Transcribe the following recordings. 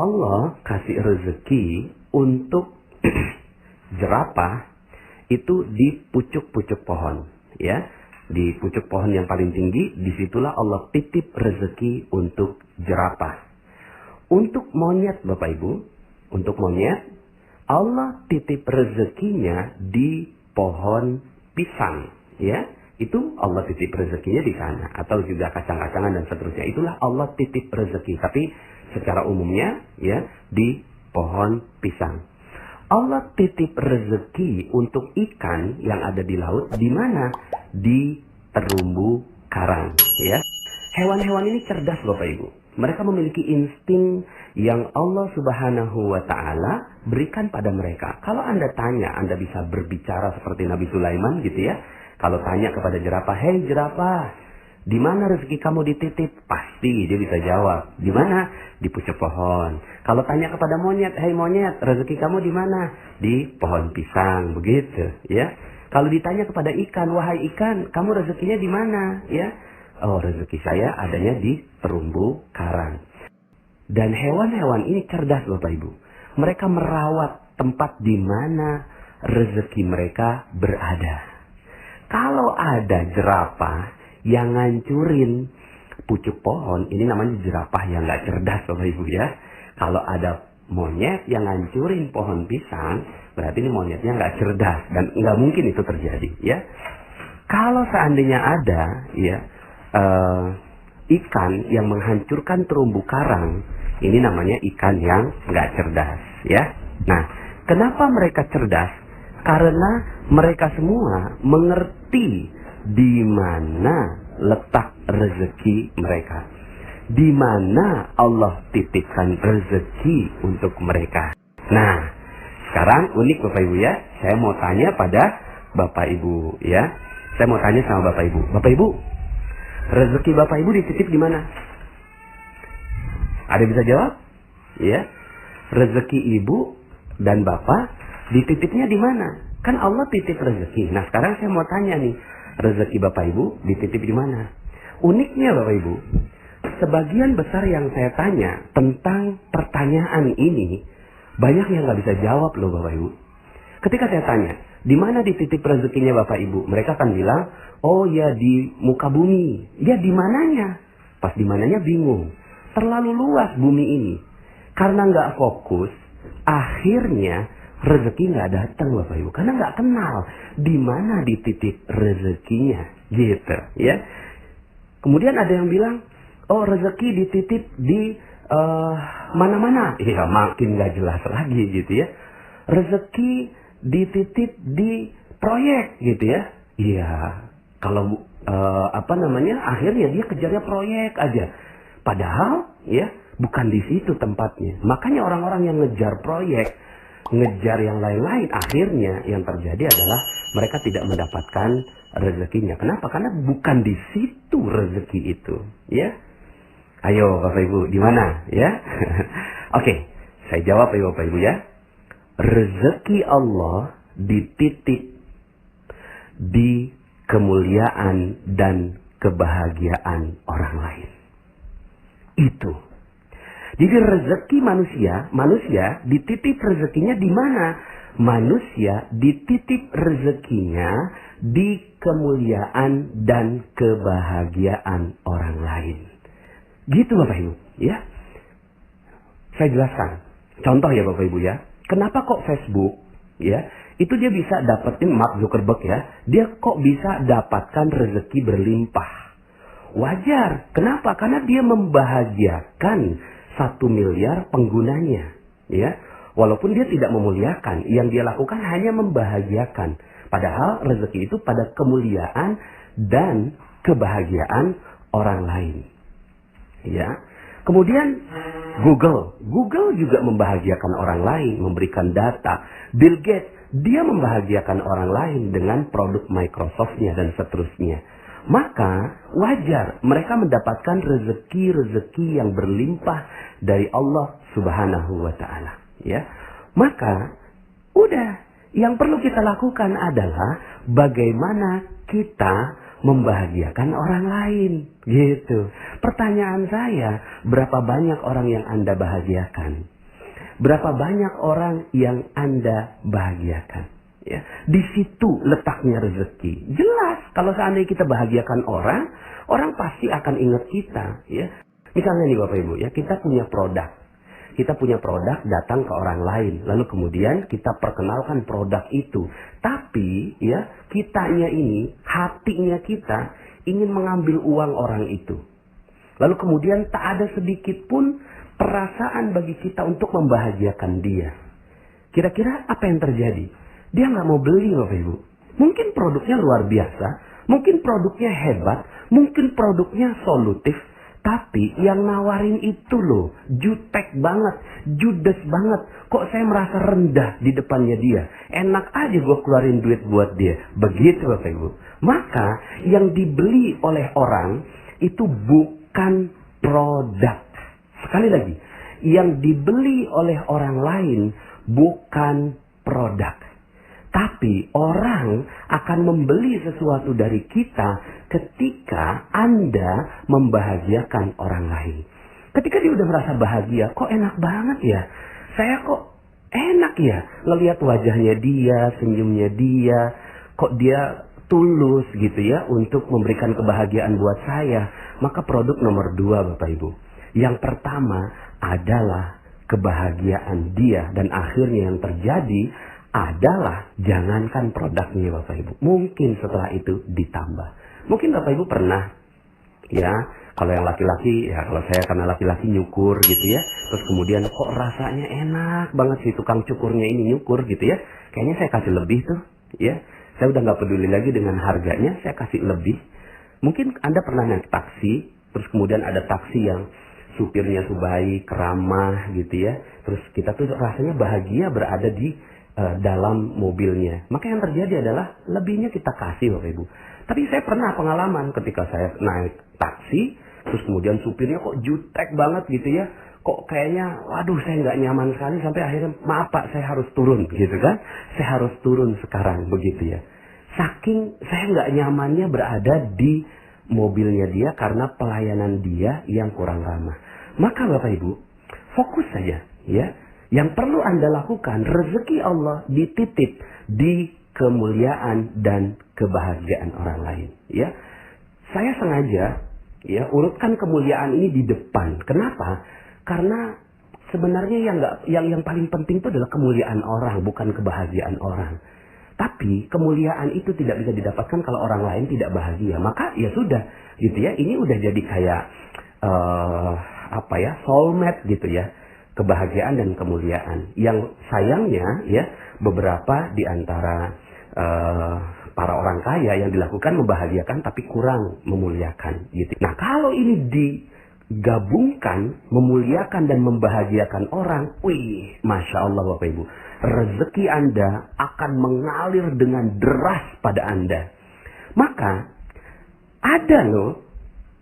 Allah kasih rezeki untuk jerapah itu di pucuk-pucuk pohon, ya. Di pucuk pohon yang paling tinggi, disitulah Allah titip rezeki untuk jerapah. Untuk monyet, Bapak Ibu, untuk monyet, Allah titip rezekinya di pohon pisang, ya. Itu Allah titip rezekinya di sana, atau juga kacang-kacangan dan seterusnya. Itulah Allah titip rezeki, tapi secara umumnya, ya, di pohon pisang. Allah titip rezeki untuk ikan yang ada di laut, di mana? Di terumbu karang, ya. Hewan-hewan ini cerdas, Bapak Ibu. Mereka memiliki insting yang Allah Subhanahu wa Ta'ala berikan pada mereka. Kalau Anda tanya, Anda bisa berbicara seperti Nabi Sulaiman gitu ya. Kalau tanya kepada jerapah, "Hei jerapah, di mana rezeki kamu dititip?" Pasti dia bisa jawab. Di mana? Di pucuk pohon. Kalau tanya kepada monyet, "Hei monyet, rezeki kamu di mana?" Di pohon pisang, begitu, ya. Kalau ditanya kepada ikan, "Wahai ikan, kamu rezekinya di mana?" Ya. "Oh, rezeki saya adanya di terumbu karang." Dan hewan-hewan ini cerdas, Bapak Ibu. Mereka merawat tempat di mana rezeki mereka berada. Kalau ada jerapah yang ngancurin pucuk pohon, ini namanya jerapah yang nggak cerdas, Bapak Ibu ya. Kalau ada monyet yang ngancurin pohon pisang, berarti ini monyetnya nggak cerdas dan nggak mungkin itu terjadi, ya. Kalau seandainya ada, ya, ikan yang menghancurkan terumbu karang, ini namanya ikan yang nggak cerdas, ya. Nah, kenapa mereka cerdas? Karena mereka semua mengerti di mana letak rezeki mereka. Di mana Allah titipkan rezeki untuk mereka. Nah, sekarang unik Bapak Ibu ya. Saya mau tanya pada Bapak Ibu ya. Saya mau tanya sama Bapak Ibu. Bapak Ibu, rezeki Bapak Ibu dititip di mana? Ada yang bisa jawab? Ya. Rezeki Ibu dan Bapak dititipnya di mana? Kan Allah titip rezeki. Nah, sekarang saya mau tanya nih, rezeki Bapak Ibu dititip di mana? Uniknya Bapak Ibu, sebagian besar yang saya tanya tentang pertanyaan ini, banyak yang nggak bisa jawab loh Bapak Ibu. Ketika saya tanya, di mana dititip rezekinya Bapak Ibu? Mereka akan bilang, "Oh ya di muka bumi." Ya di mananya? Pas di mananya bingung. Terlalu luas bumi ini. Karena nggak fokus, akhirnya rezeki nggak datang Bapak Ibu. Karena nggak kenal di mana dititip rezekinya, gitu ya. Kemudian ada yang bilang, "Oh rezeki dititip di mana-mana." Iya makin nggak jelas lagi gitu ya. Rezeki dititip di proyek gitu ya. Iya kalau akhirnya dia kejarnya proyek aja. Padahal ya bukan di situ tempatnya. Makanya orang-orang yang ngejar proyek, ngejar yang lain-lain, akhirnya yang terjadi adalah mereka tidak mendapatkan rezekinya. Kenapa? Karena bukan di situ rezeki itu, ya. Ayo Bapak Ibu, di mana, ya? Oke, saya jawab ya Bapak Ibu ya. Rezeki Allah dititip di kemuliaan dan kebahagiaan orang lain. Itu. Jadi rezeki manusia dititip rezekinya di mana? Manusia dititip rezekinya di kemuliaan dan kebahagiaan orang lain. Gitu Bapak Ibu, ya. Saya jelaskan. Contoh ya Bapak Ibu ya. Kenapa kok Facebook, ya, itu dia bisa dapetin Mark Zuckerberg ya. Dia kok bisa dapatkan rezeki berlimpah. Wajar. Kenapa? Karena dia membahagiakan 1 miliar penggunanya, ya. Walaupun dia tidak memuliakan, yang dia lakukan hanya membahagiakan. Padahal rezeki itu pada kemuliaan dan kebahagiaan orang lain. Ya. Kemudian Google juga membahagiakan orang lain, memberikan data. Bill Gates, dia membahagiakan orang lain dengan produk Microsoft-nya dan seterusnya. Maka wajar mereka mendapatkan rezeki-rezeki yang berlimpah dari Allah Subhanahu wa Ta'ala, ya. Maka udah Yang perlu kita lakukan adalah bagaimana kita membahagiakan orang lain. Gitu. Pertanyaan saya, berapa banyak orang yang Anda bahagiakan? Berapa banyak orang yang Anda bahagiakan? Ya, di situ letaknya rezeki. Jelas, kalau seandainya kita bahagiakan orang, orang pasti akan ingat kita. Ya, misalnya nih Bapak Ibu, ya kita punya produk. Kita punya produk datang ke orang lain, lalu kemudian kita perkenalkan produk itu. Tapi ya kitanya ini, hatinya kita ingin mengambil uang orang itu. Lalu kemudian tak ada sedikit pun perasaan bagi kita untuk membahagiakan dia. Kira-kira apa yang terjadi? Dia nggak mau beli Bapak Ibu. Mungkin produknya luar biasa, mungkin produknya hebat, mungkin produknya solutif. Tapi yang nawarin itu loh, jutek banget, judes banget. Kok saya merasa rendah di depannya dia. Enak aja gue keluarin duit buat dia. Begitu Bapak Ibu. Maka yang dibeli oleh orang itu bukan produk. Sekali lagi, yang dibeli oleh orang lain bukan produk. Tapi orang akan membeli sesuatu dari kita ketika Anda membahagiakan orang lain. Ketika dia udah merasa bahagia, kok enak banget ya. Saya kok enak ya ngelihat wajahnya dia, senyumnya dia. Kok dia tulus gitu ya untuk memberikan kebahagiaan buat saya. Maka produk nomor 2 Bapak Ibu. Yang pertama adalah kebahagiaan dia. Dan akhirnya yang terjadi adalah jangankan produknya Bapak Ibu. Mungkin setelah itu ditambah. Mungkin Bapak Ibu pernah ya, kalau yang laki-laki, ya kalau saya karena laki-laki nyukur gitu ya. Terus kemudian kok rasanya enak banget si tukang cukurnya ini nyukur gitu ya. Kayaknya saya kasih lebih tuh ya. Saya udah gak peduli lagi dengan harganya, saya kasih lebih. Mungkin Anda pernah naik taksi, terus kemudian ada taksi yang supirnya tuh baik, ramah gitu ya. Terus kita tuh rasanya bahagia berada di dalam mobilnya. Maka yang terjadi adalah lebihnya kita kasih Bapak Ibu. Tapi saya pernah pengalaman ketika saya naik taksi, terus kemudian supirnya kok jutek banget gitu ya. Kok kayaknya, waduh saya nggak nyaman sekali sampai akhirnya, maaf Pak saya harus turun gitu kan. Saya harus turun sekarang begitu ya. Saking saya nggak nyamannya berada di mobilnya dia karena pelayanan dia yang kurang ramah. Maka Bapak Ibu, fokus saja ya. Yang perlu Anda lakukan, rezeki Allah dititip di kemuliaan dan kebahagiaan orang lain. Ya, saya sengaja ya urutkan kemuliaan ini di depan. Kenapa? Karena sebenarnya yang paling penting itu adalah kemuliaan orang, bukan kebahagiaan orang. Tapi kemuliaan itu tidak bisa didapatkan kalau orang lain tidak bahagia. Maka ya sudah, gitu ya. Ini udah jadi kayak soulmate gitu ya. Kebahagiaan dan kemuliaan. Yang sayangnya ya beberapa di antara para orang kaya yang dilakukan membahagiakan tapi kurang memuliakan gitu. Nah, kalau ini digabungkan memuliakan dan membahagiakan orang, wih, Masya Allah Bapak Ibu, rezeki Anda akan mengalir dengan deras pada Anda. Maka ada loh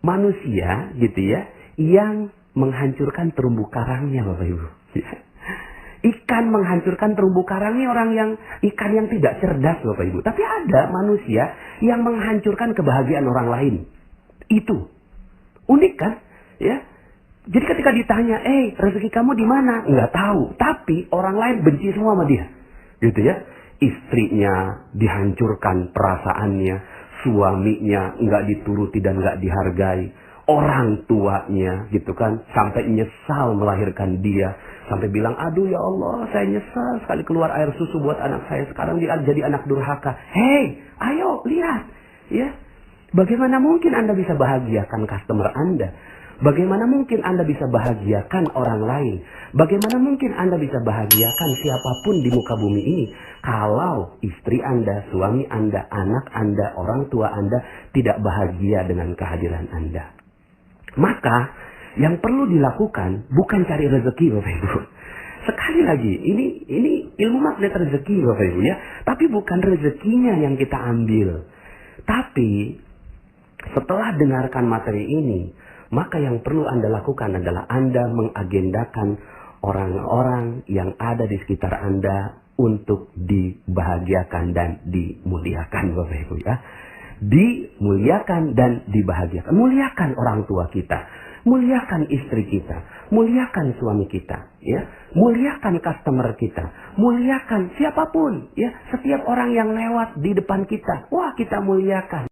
manusia gitu ya yang menghancurkan terumbu karangnya Bapak Ibu. Ikan menghancurkan terumbu karangnya ikan yang tidak cerdas Bapak Ibu. Tapi ada manusia yang menghancurkan kebahagiaan orang lain. Itu unik kan? Ya. Jadi ketika ditanya, rezeki kamu di mana? Nggak tahu. Tapi orang lain benci semua sama dia. Gitu ya. Istrinya dihancurkan perasaannya. Suaminya nggak dituruti dan nggak dihargai. Orang tuanya gitu kan sampai nyesal melahirkan dia, sampai bilang, aduh ya Allah saya nyesal sekali keluar air susu buat anak saya, sekarang dia jadi anak durhaka. Hei, ayo lihat ya, bagaimana mungkin Anda bisa bahagiakan customer Anda? Bagaimana mungkin Anda bisa bahagiakan orang lain? Bagaimana mungkin Anda bisa bahagiakan siapapun di muka bumi ini kalau istri Anda, suami Anda, anak Anda, orang tua Anda tidak bahagia dengan kehadiran Anda? Maka yang perlu dilakukan bukan cari rezeki Bapak Ibu. Sekali lagi, ini ilmu magnet rezeki Bapak Ibu ya. Tapi bukan rezekinya yang kita ambil. Tapi setelah dengarkan materi ini, maka yang perlu Anda lakukan adalah Anda mengagendakan orang-orang yang ada di sekitar Anda untuk dibahagiakan dan dimuliakan, Bapak Ibu ya. Dimuliakan dan dibahagiakan. Muliakan orang tua kita, muliakan istri kita, muliakan suami kita, ya. Muliakan customer kita, muliakan siapapun, ya. Setiap orang yang lewat di depan kita, wah kita muliakan.